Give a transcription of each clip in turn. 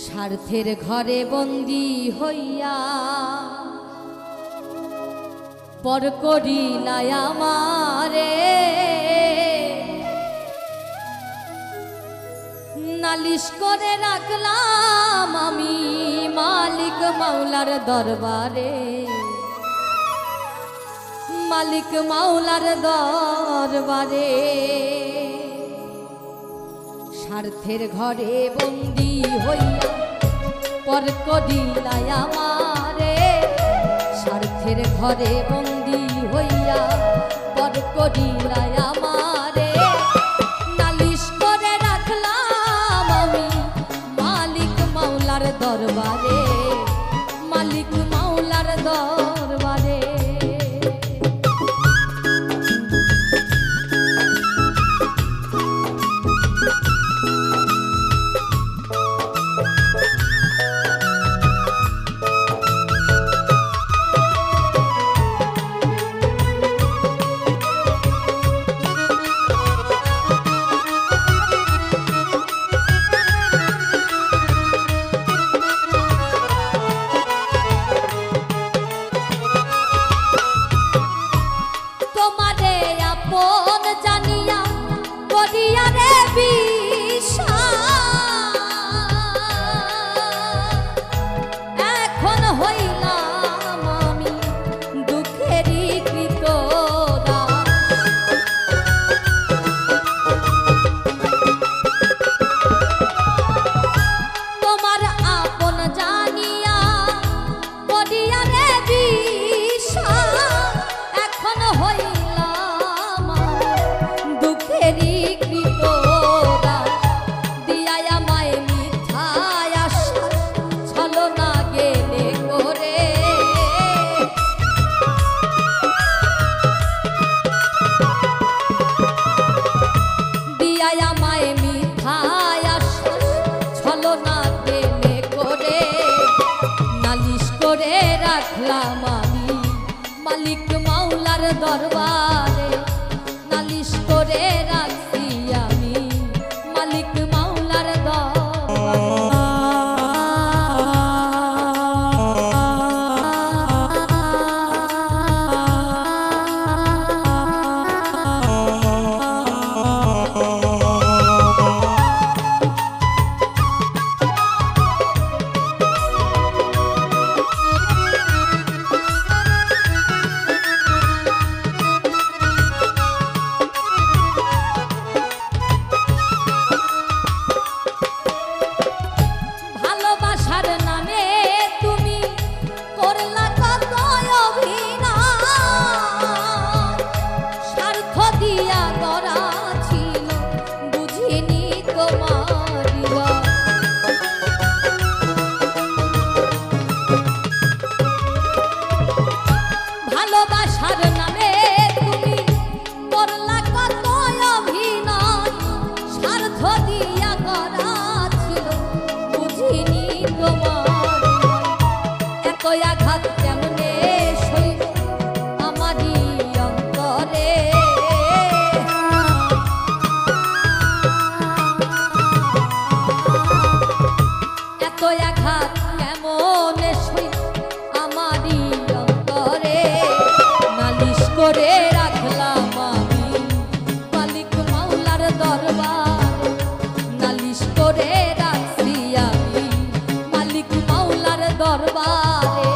স্বার্থের ঘরে বন্দী হইয়া পর করিলাই আমারে, নালিশ করে রাখলাম আমি মালিক মাওলার দরবারে, মালিক মাওলার দরবারে। স্বার্থের ঘরে বন্দী হইয়া পর করিলাই আমারে, স্বার্থের ঘরে বন্দী হইয়া পর করিলাই আমারে, নালিশ করে রাখলাম আমি মালিক মাওলার দরবারে, মালিক মাওলার দরবারে। রাখলাম আমি মালিক মাওলার দরবারে, নালিশ করে রাখছি আমি মালিক মাওলার দরবারে। করে রাখলাম আমি মালিক মাওলার দরবারে, নালিশ করে রাখছি আমি মালিক মাওলার দরবারে।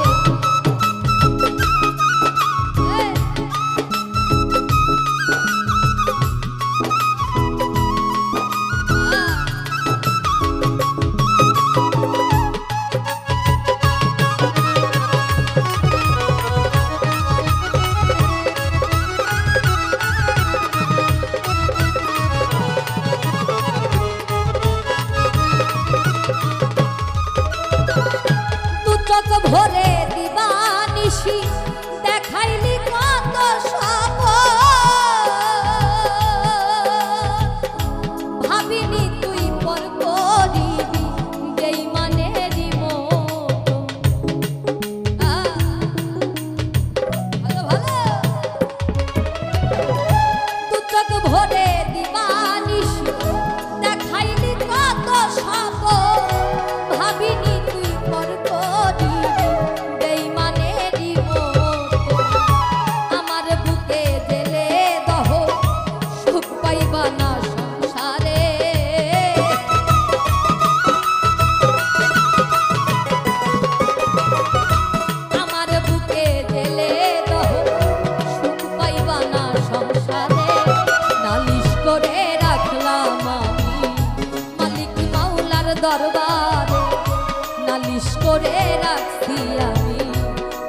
নালিশ করে রাখছি আমি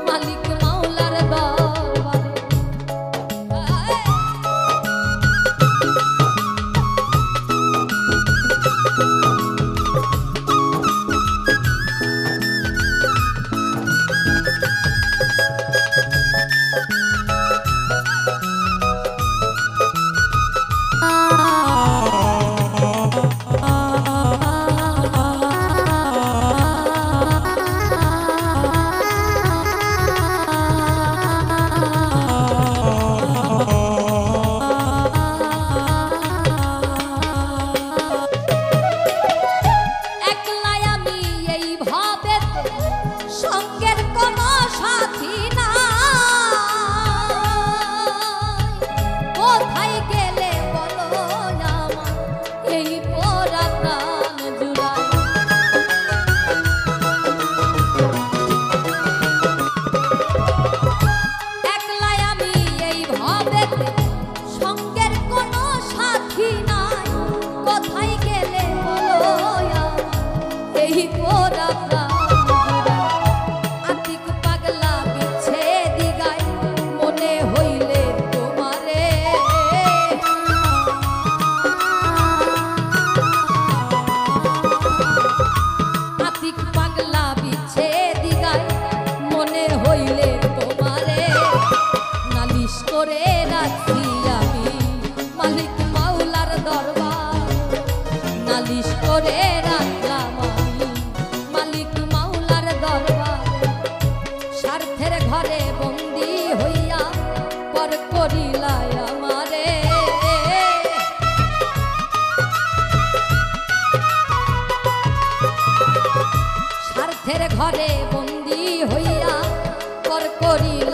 মালিক মাওলার দরবারে। নালিশ করে রাখলাম আমি মালিক মাওলার দরবারে। স্বার্থের ঘরে বন্দী হইয়া পর করিলাই আমারে। স্বার্থের ঘরে বন্দী হইয়া পর করিল